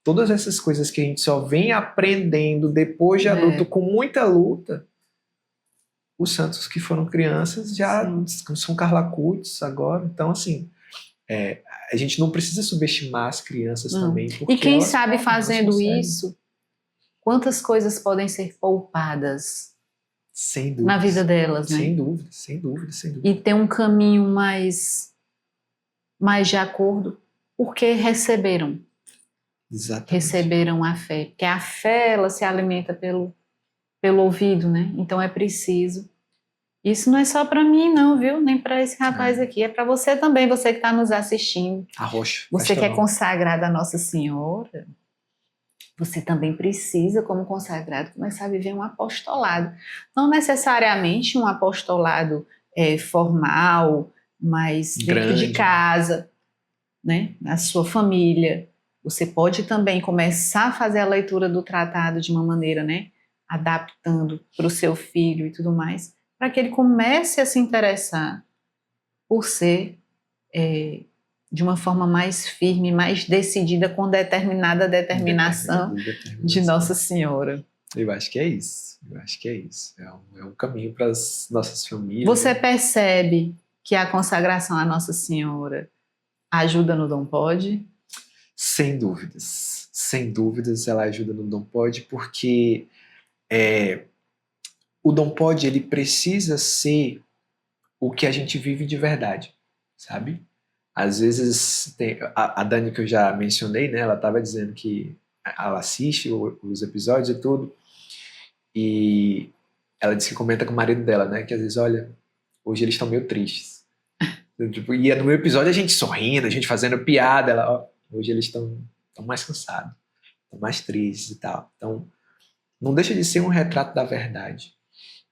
todas essas coisas que a gente só vem aprendendo depois de adulto, com muita luta, os santos que foram crianças já são carlacutes agora. Então, assim, a gente não precisa subestimar as crianças também. E quem sabe fazendo isso, quantas coisas podem ser poupadas na vida delas, né? Sem dúvida, sem dúvida, sem dúvida. E ter um caminho mais de acordo, porque receberam. Exatamente. Receberam a fé. Porque a fé, ela se alimenta pelo ouvido, né? Então é preciso. Isso não é só para mim, não, viu? Nem para esse rapaz aqui. É para você também, você que está nos assistindo. Arroxo. Você que é consagrado a Nossa Senhora, você também precisa, como consagrado, começar a viver um apostolado. Não necessariamente um apostolado formal, mas dentro de casa, né? Na sua família. Você pode também começar a fazer a leitura do tratado de uma maneira, né? Adaptando para o seu filho e tudo mais, para que ele comece a se interessar por ser de uma forma mais firme, mais decidida, com determinada determinação de Nossa Senhora. Eu acho que é isso. É um caminho para as nossas famílias. Você percebe que a consagração à Nossa Senhora ajuda no Dom Pode? Sem dúvidas. Sem dúvidas ela ajuda no Dom Pode, porque o Dom Pode, ele precisa ser o que a gente vive de verdade, sabe? Às vezes, a Dani, que eu já mencionei, né, ela estava dizendo que ela assiste os episódios e tudo, e ela disse que comenta com o marido dela, né, que às vezes, olha, hoje eles estão meio tristes. Tipo, e no meu episódio a gente sorrindo, a gente fazendo piada, ela, ó, hoje eles estão mais cansados, estão mais tristes e tal. Então, não deixa de ser um retrato da verdade.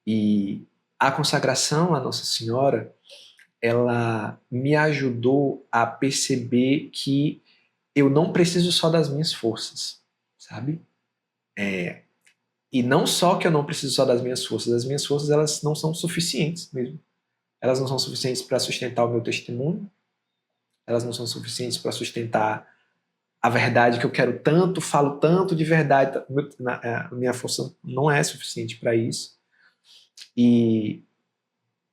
E a consagração à Nossa Senhora, ela me ajudou a perceber que eu não preciso só das minhas forças, sabe? E não só que eu não preciso só das minhas forças, as minhas forças elas não são suficientes mesmo. Elas não são suficientes para sustentar o meu testemunho, elas não são suficientes para sustentar a verdade que eu quero tanto, falo tanto de verdade, a minha força não é suficiente para isso. E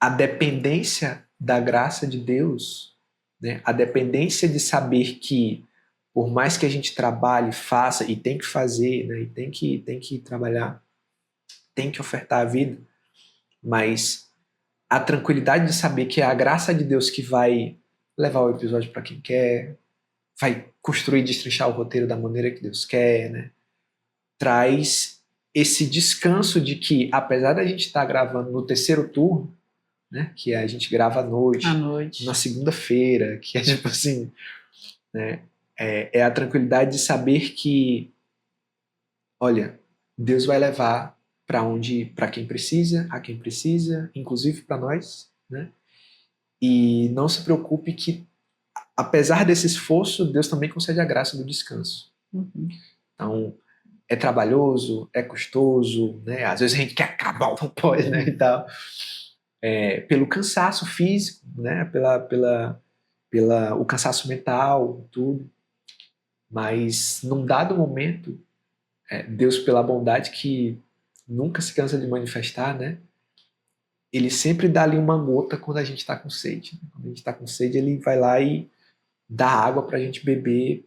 a dependência da graça de Deus, né? A dependência de saber que, por mais que a gente trabalhe, faça, e tem que fazer, né? E tem que trabalhar, tem que ofertar a vida, mas a tranquilidade de saber que é a graça de Deus que vai levar o episódio para quem quer, vai construir e destrinchar o roteiro da maneira que Deus quer, né? Traz esse descanso de que, apesar da gente estar gravando no terceiro turno, né, que a gente grava à noite. Na segunda-feira, que é tipo assim, né, é a tranquilidade de saber que, olha, Deus vai levar para quem precisa, a quem precisa, inclusive para nós, né? E não se preocupe que, apesar desse esforço, Deus também concede a graça do descanso. Então, é trabalhoso, é custoso, né? Às vezes a gente quer acabar, não pode, né, e tal. Pelo cansaço físico, né? Pela o cansaço mental, tudo. Mas num dado momento, Deus, pela bondade que nunca se cansa de manifestar, né? ele sempre dá ali uma gota quando a gente está com sede. Quando a gente está com sede, ele vai lá e dá água para a gente beber,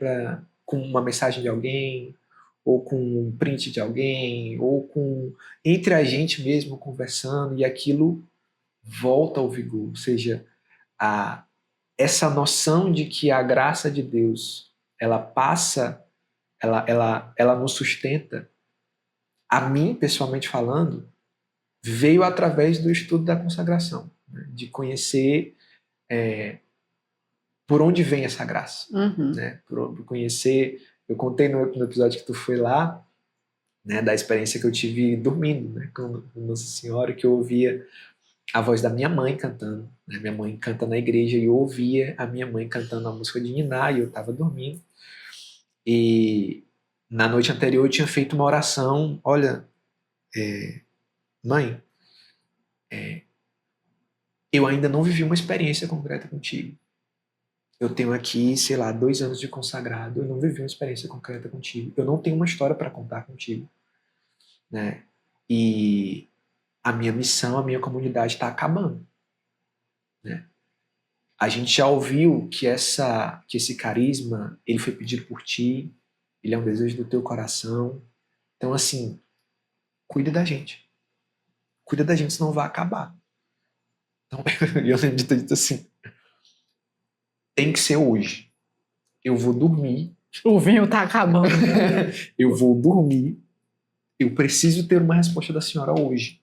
com uma mensagem de alguém, ou com um print de alguém, ou com entre a gente mesmo conversando, e aquilo volta ao vigor. Ou seja, essa noção de que a graça de Deus, ela passa, ela nos sustenta, a mim, pessoalmente falando, veio através do estudo da consagração, né? De conhecer por onde vem essa graça, né? Por conhecer, eu contei no episódio que tu foi lá, né, da experiência que eu tive dormindo, né, com Nossa Senhora, que eu ouvia a voz da minha mãe cantando, né? Minha mãe canta na igreja e eu ouvia a minha mãe cantando a música de Niná e eu estava dormindo. E na noite anterior eu tinha feito uma oração, olha, mãe, eu ainda não vivi uma experiência concreta contigo. Eu tenho aqui, sei lá, 2 anos de consagrado, eu não vivi uma experiência concreta contigo. Eu não tenho uma história para contar contigo, né? E a minha missão, a minha comunidade está acabando, né? A gente já ouviu que esse carisma, ele foi pedido por ti, ele é um desejo do teu coração. Então, assim, cuida da gente. Cuida da gente, senão vai acabar. Então, eu lembro de ter dito assim, tem que ser hoje. Eu vou dormir. O vinho tá acabando. Eu vou dormir. Eu preciso ter uma resposta da senhora hoje.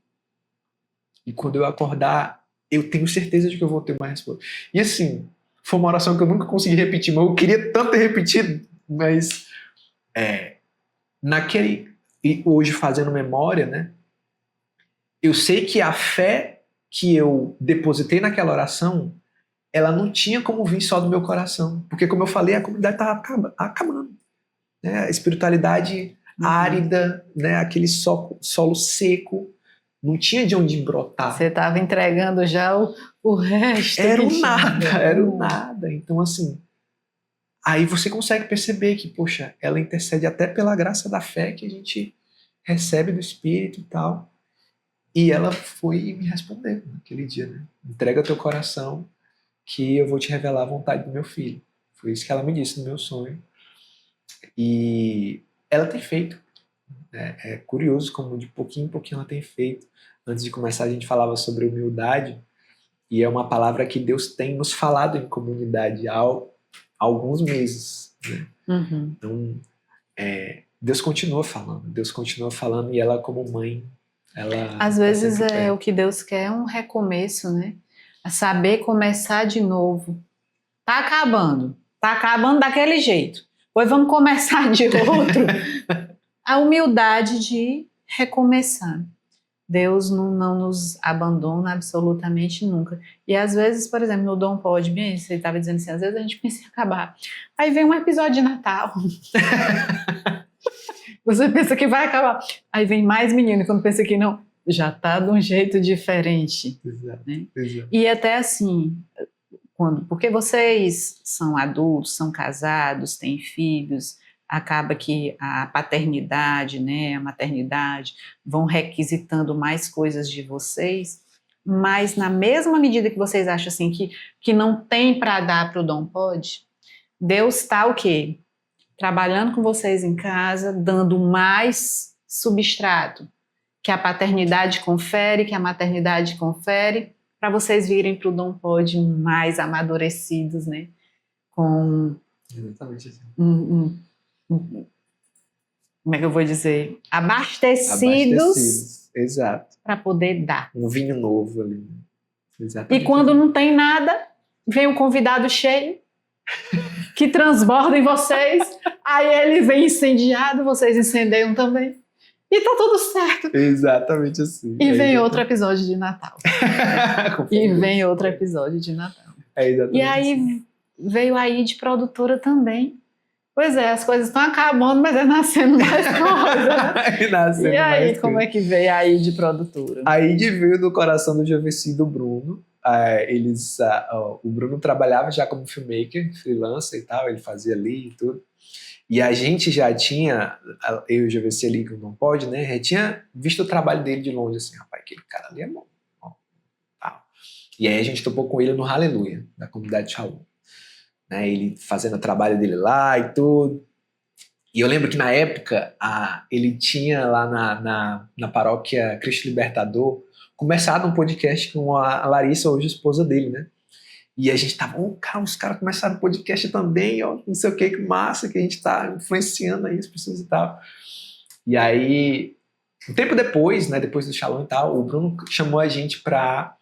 E quando eu acordar, eu tenho certeza de que eu vou ter uma resposta. E assim, foi uma oração que eu nunca consegui repetir, mas eu queria tanto ter repetido, mas e hoje fazendo memória, né? Eu sei que a fé que eu depositei naquela oração, ela não tinha como vir só do meu coração. Porque, como eu falei, a comunidade estava acabando. Né? A espiritualidade árida, né? Aquele solo seco, não tinha de onde brotar. Você estava entregando já o resto. Era o nada. Então, assim, aí você consegue perceber que, poxa, ela intercede até pela graça da fé que a gente recebe do Espírito e tal. E ela foi me responder naquele dia, né? Entrega teu coração que eu vou te revelar a vontade do meu filho. Foi isso que ela me disse no meu sonho. E ela tem feito. Né? É curioso como de pouquinho em pouquinho ela tem feito. Antes de começar a gente falava sobre humildade e é uma palavra que Deus tem nos falado em comunidade há alguns meses. Né? Então, Deus continua falando e ela como mãe, ela às vezes tá o que Deus quer é um recomeço, né? A saber começar de novo. Tá acabando daquele jeito. Pois vamos começar de outro. A humildade de recomeçar. Deus não nos abandona absolutamente nunca. E às vezes, por exemplo, no Dom Pode, bem, você estava dizendo assim, às vezes a gente pensa em acabar. Aí vem um episódio de Natal. Você pensa que vai acabar. Aí vem mais menino, e quando pensa que não, já tá de um jeito diferente. Exato, né? exato. E até assim, porque vocês são adultos, são casados, têm filhos, acaba que a paternidade, né, a maternidade vão requisitando mais coisas de vocês, mas na mesma medida que vocês acham assim que não tem para dar para o Dom Pode, Deus está o quê? Trabalhando com vocês em casa, dando mais substrato que a paternidade confere, que a maternidade confere, para vocês virem para o Dom Pode mais amadurecidos, né? Com exatamente assim. Como é que eu vou dizer? Abastecidos. Exato. Para poder dar. Um vinho novo ali. Exatamente. E quando não tem nada, vem um convidado cheio que transborda em vocês, aí ele vem incendiado, vocês incendeiam também. E tá tudo certo. Exatamente assim. E vem outro episódio de Natal. E vem outro episódio de Natal. Exatamente. E aí assim. Veio aí de produtora também. Pois é, as coisas estão acabando, mas é nascendo mais coisas. E aí, como é que veio aí de produtora? Aí veio do coração do Giovessi e do Bruno. O Bruno trabalhava já como filmmaker, freelancer e tal, ele fazia ali e tudo. E a gente já tinha, eu e o Giovessi ali, que não pode, né? Já tinha visto o trabalho dele de longe, assim, rapaz, aquele cara ali é bom. E aí a gente topou com ele no Hallelujah, da comunidade Shalom. Né, ele fazendo o trabalho dele lá e tudo. E eu lembro que na época ele tinha lá na paróquia Cristo Libertador começado um podcast com a Larissa, hoje esposa dele, né? E a gente tava, cara, os caras começaram um podcast também, ó, não sei o que massa, que a gente tá influenciando aí as pessoas e tal. E aí, um tempo depois, né, depois do Shalom e tal, o Bruno chamou a gente para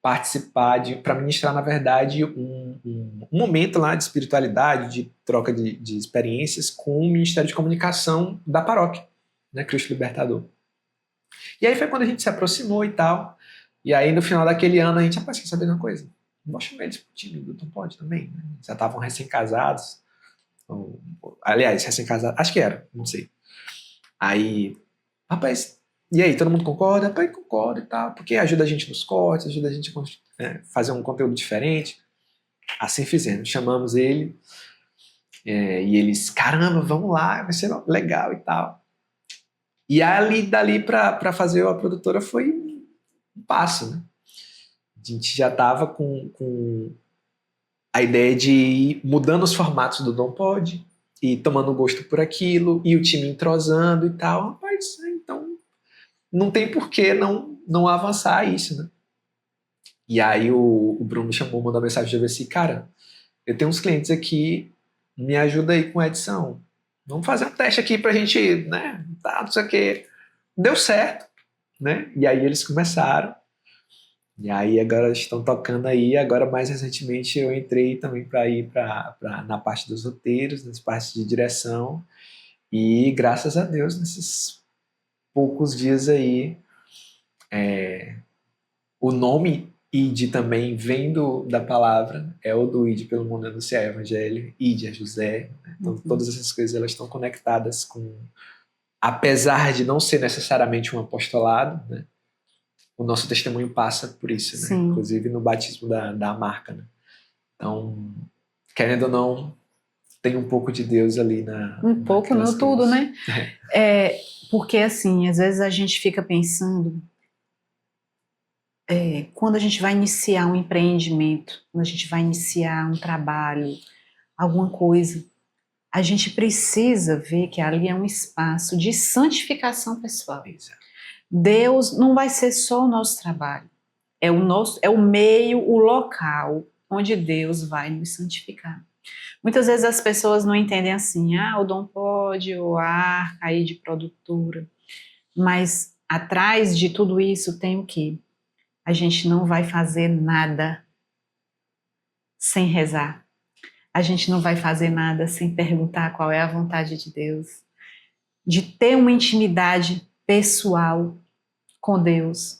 participar, para ministrar, na verdade, um momento lá de espiritualidade, de troca de experiências com o Ministério de Comunicação da paróquia, né, Cristo Libertador. E aí foi quando a gente se aproximou e tal, e aí no final daquele ano a gente, rapaz, quer saber de uma coisa? Vamos chamar eles pro time do Tom Pode também, né? Já estavam recém-casados, aliás, recém-casados, acho que era, não sei. Aí, rapaz, e aí, todo mundo concorda? Rapaz, concorda e tal, porque ajuda a gente nos cortes, ajuda a gente a fazer um conteúdo diferente. Assim fizemos, chamamos ele, e eles, caramba, vamos lá, vai ser legal e tal. E dali para fazer a produtora foi um passo, né? A gente já estava com a ideia de ir mudando os formatos do Dom Pod, e tomando gosto por aquilo, e o time entrosando e tal. Rapaz, então não tem por que não avançar isso, né? E aí o Bruno me chamou, mandou mensagem de assim, cara, eu tenho uns clientes aqui, me ajuda aí com a edição. Vamos fazer um teste aqui pra gente, né, tá, não sei o quê. Deu certo, né? E aí eles começaram. E aí agora estão tocando aí. Agora, mais recentemente, eu entrei também para ir na parte dos roteiros, nas partes de direção. E graças a Deus, nesses poucos dias aí, o nome Ide também vem da palavra, é o do Ide pelo mundo anunciar o evangelho, Ide é José, né? Então todas essas coisas elas estão conectadas com, apesar de não ser necessariamente um apostolado, né? O nosso testemunho passa por isso, né? Sim. Inclusive no batismo da marca, né? Então, querendo ou não, tem um pouco de Deus ali um pouco no tudo, né? Porque assim, às vezes a gente fica pensando, quando a gente vai iniciar um empreendimento, quando a gente vai iniciar um trabalho, alguma coisa, a gente precisa ver que ali é um espaço de santificação pessoal. Exato. Deus não vai ser só o nosso trabalho, é o meio, o local onde Deus vai nos santificar. Muitas vezes as pessoas não entendem assim, o Dom Pode, ou a Arca aí de produtora, mas atrás de tudo isso tem o quê? A gente não vai fazer nada sem rezar. A gente não vai fazer nada sem perguntar qual é a vontade de Deus. De ter uma intimidade pessoal com Deus.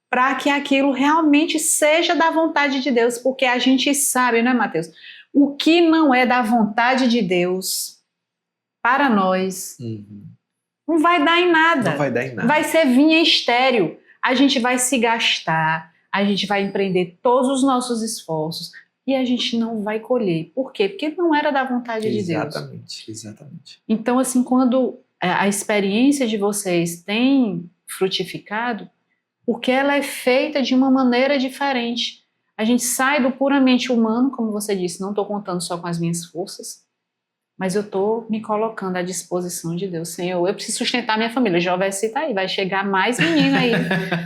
Para que aquilo realmente seja da vontade de Deus. Porque a gente sabe, não é, Mateus? O que não é da vontade de Deus para nós não vai dar em nada. Não vai dar em nada. Vai ser vinha estéril. A gente vai se gastar, a gente vai empreender todos os nossos esforços e a gente não vai colher. Por quê? Porque não era da vontade de Deus. Exatamente. Então, assim, quando a experiência de vocês tem frutificado, porque ela é feita de uma maneira diferente. A gente sai do puramente humano, como você disse, não estou contando só com as minhas forças, mas eu estou me colocando à disposição de Deus. Senhor, eu preciso sustentar minha família. Jovessi está aí, vai chegar mais menino aí.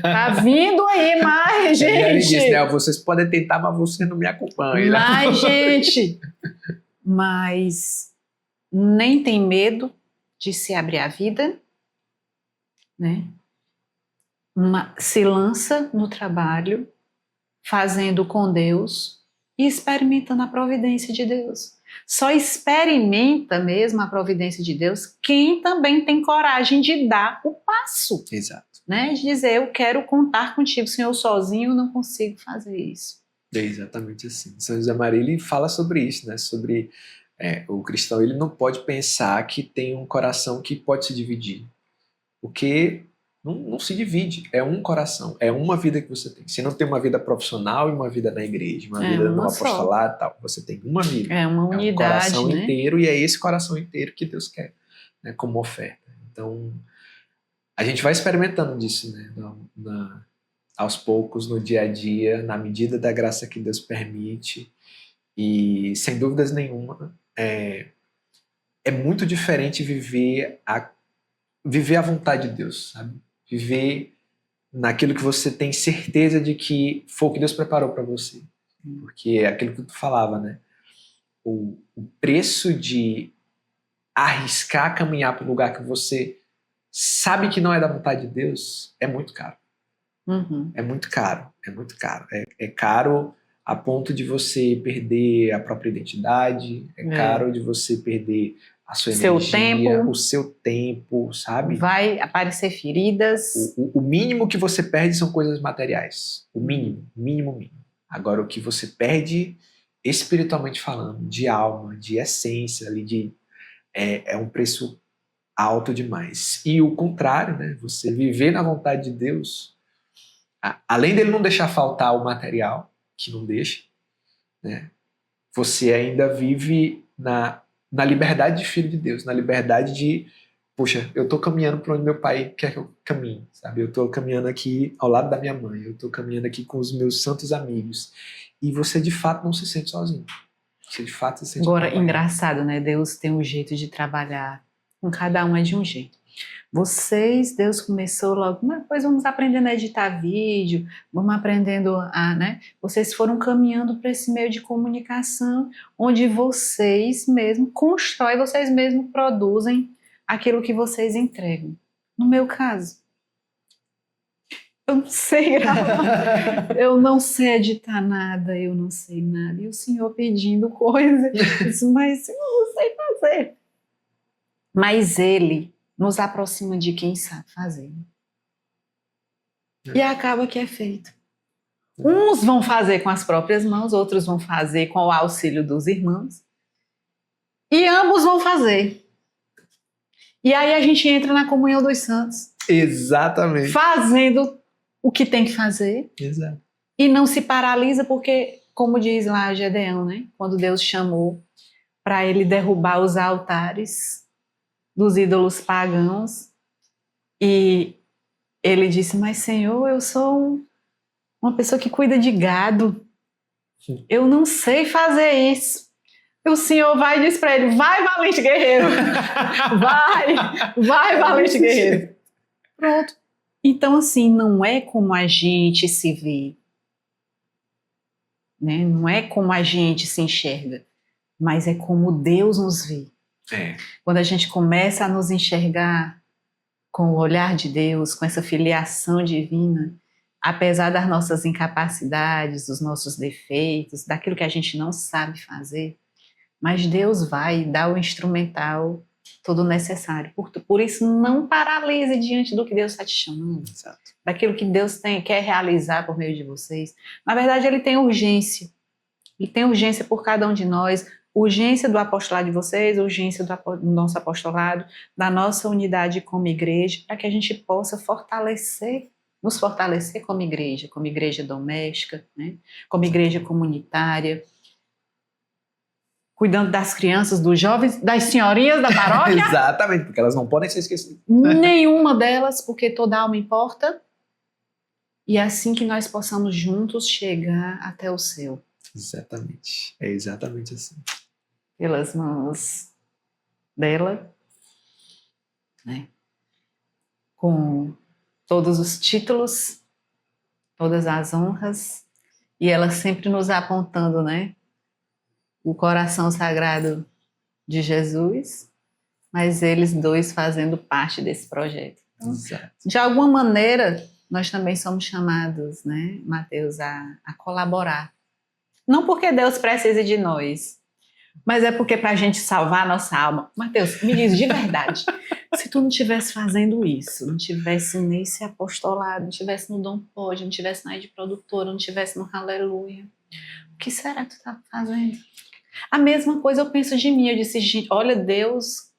Tá vindo aí mais, gente. Ele disse, né, vocês podem tentar, mas você não me acompanha. Mais gente. Mas nem tem medo de se abrir a vida, né? Se lança no trabalho, fazendo com Deus e experimentando a providência de Deus. Só experimenta mesmo a providência de Deus quem também tem coragem de dar o passo. Exato. Né? De dizer, eu quero contar contigo, Senhor, sozinho eu não consigo fazer isso. É exatamente assim. São José Maria, ele fala sobre isso, né? Sobre o cristão, ele não pode pensar que tem um coração que pode se dividir. Porque não se divide, é um coração, é uma vida que você tem. Você não tem uma vida profissional e uma vida na igreja, uma vida no apostolado e tal. Você tem uma vida. É uma unidade, um coração né? inteiro, e é esse coração inteiro que Deus quer, né, como oferta. Então, a gente vai experimentando disso, né, aos poucos, no dia a dia, na medida da graça que Deus permite. E, sem dúvidas nenhuma, é muito diferente viver a vontade de Deus, sabe? Viver naquilo que você tem certeza de que foi o que Deus preparou para você. Porque é aquilo que tu falava, né? O preço de arriscar caminhar para um lugar que você sabe que não é da vontade de Deus é muito caro. Uhum. É muito caro, é muito caro. É caro a ponto de você perder a própria identidade, é caro de você perder a sua energia, o seu tempo, sabe? Vai aparecer feridas. O mínimo que você perde são coisas materiais. O mínimo, mínimo. Agora, o que você perde, espiritualmente falando, de alma, de essência, ali, é um preço alto demais. E o contrário, né? Você viver na vontade de Deus, além dele não deixar faltar o material, que não deixa, né? Você ainda vive na liberdade de filho de Deus, na liberdade de, poxa, eu tô caminhando para onde meu pai quer que eu caminhe, sabe? Eu tô caminhando aqui ao lado da minha mãe, eu tô caminhando aqui com os meus santos amigos. E você de fato não se sente sozinho. Você de fato se sente Agora, engraçado, né? Deus tem um jeito de trabalhar, com cada um é de um jeito. Deus começou logo, depois vamos aprendendo a editar vídeo, vamos aprendendo né? Vocês foram caminhando para esse meio de comunicação, onde vocês mesmos constroem, vocês mesmos produzem aquilo que vocês entregam. No meu caso, eu não sei gravar, eu não sei editar nada, eu não sei nada. E o senhor pedindo coisa, mas eu não sei fazer. Mas ele nos aproxima de quem sabe fazer. E acaba que é feito. Uns vão fazer com as próprias mãos, outros vão fazer com o auxílio dos irmãos. E ambos vão fazer. E aí a gente entra na comunhão dos santos. Exatamente. Fazendo o que tem que fazer. Exato. E não se paralisa porque, como diz lá Gedeão, né? Quando Deus chamou para ele derrubar os altares dos ídolos pagãos, e ele disse, mas Senhor, eu sou uma pessoa que cuida de gado, eu não sei fazer isso. E o Senhor vai e diz para ele, vai valente guerreiro, vai valente guerreiro. Pronto. Então assim, não é como a gente se vê, né? Não é como a gente se enxerga, mas é como Deus nos vê. Quando a gente começa a nos enxergar com o olhar de Deus, com essa filiação divina, apesar das nossas incapacidades, dos nossos defeitos, daquilo que a gente não sabe fazer, mas Deus vai dar o instrumental todo necessário. Por isso, não paralise diante do que Deus está te chamando, Exato. daquilo que Deus quer realizar por meio de vocês. Na verdade, Ele tem urgência. Ele tem urgência por cada um de nós, urgência do apostolado de vocês, urgência do nosso apostolado, da nossa unidade como igreja, para que a gente possa nos fortalecer como igreja doméstica, né? Como igreja comunitária, cuidando das crianças, dos jovens, das senhorinhas da paróquia. Exatamente, porque elas não podem ser esquecidas. Nenhuma delas, porque toda alma importa. E é assim que nós possamos juntos chegar até o céu. Exatamente, é exatamente assim. Pelas mãos dela, né? Com todos os títulos, todas as honras, e ela sempre nos apontando, né? O coração sagrado de Jesus, mas eles dois fazendo parte desse projeto. Então, de alguma maneira, nós também somos chamados, né, Mateus, a colaborar. Não porque Deus precise de nós, mas é porque para a gente salvar a nossa alma. Mateus, me diz de verdade, se tu não estivesse fazendo isso, não estivesse nesse apostolado, não estivesse no Dom Pode, não estivesse na Ed Produtora, não estivesse no Aleluia, o que será que tu tá fazendo? A mesma coisa eu penso de mim. Eu disse, gente, olha, Deus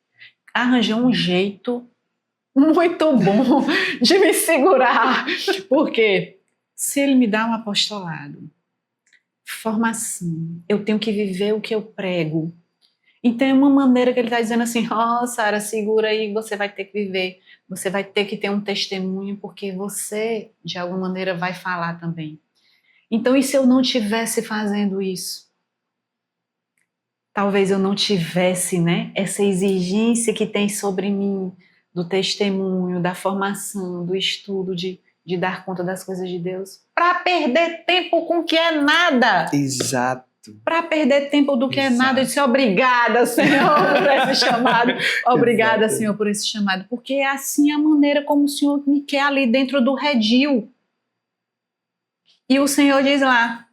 arranjou um jeito muito bom de me segurar. Porque se Ele me dá um apostolado, formação, eu tenho que viver o que eu prego. Então é uma maneira que ele está dizendo assim, Sara, segura aí, você vai ter que viver, você vai ter que ter um testemunho, porque você, de alguma maneira, vai falar também. Então, e se eu não estivesse fazendo isso? Talvez eu não tivesse, né, essa exigência que tem sobre mim, do testemunho, da formação, do estudo, de dar conta das coisas de Deus, para perder tempo com o que é nada. Exato. Para perder tempo do que é nada. Eu disse, obrigada, Senhor, por esse chamado. Obrigada, Senhor, por esse chamado. Porque é assim a maneira como o Senhor me quer ali dentro do redil. E o Senhor diz lá,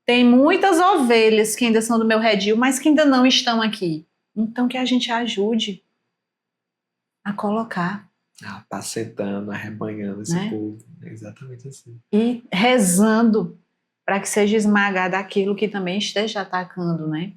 tem muitas ovelhas que ainda são do meu redil, mas que ainda não estão aqui. Então que a gente ajude a colocar. Apacetando, arrebanhando esse povo. É exatamente assim. E rezando para que seja esmagado aquilo que também esteja atacando, né,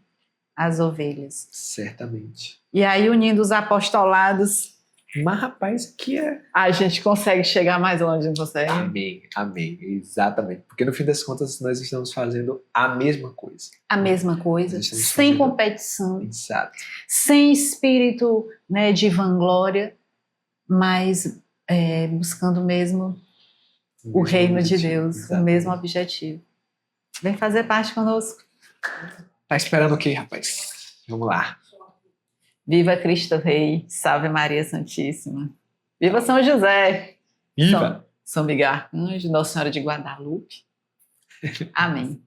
as ovelhas. Certamente. E aí, unindo os apostolados... Mas, rapaz, que é... A gente consegue chegar mais longe, não consegue? Amém, amém. Exatamente. Porque, no fim das contas, nós estamos fazendo a mesma coisa. A mesma coisa, sem competição. Exato. Sem espírito, né, de vanglória, mas buscando mesmo o reino de Deus, exatamente. O mesmo objetivo. Vem fazer parte conosco. Tá esperando o quê, rapaz? Vamos lá. Viva Cristo Rei, salve Maria Santíssima. Viva São José. Viva! São Miguel Arcanjo, Nossa Senhora de Guadalupe. Amém.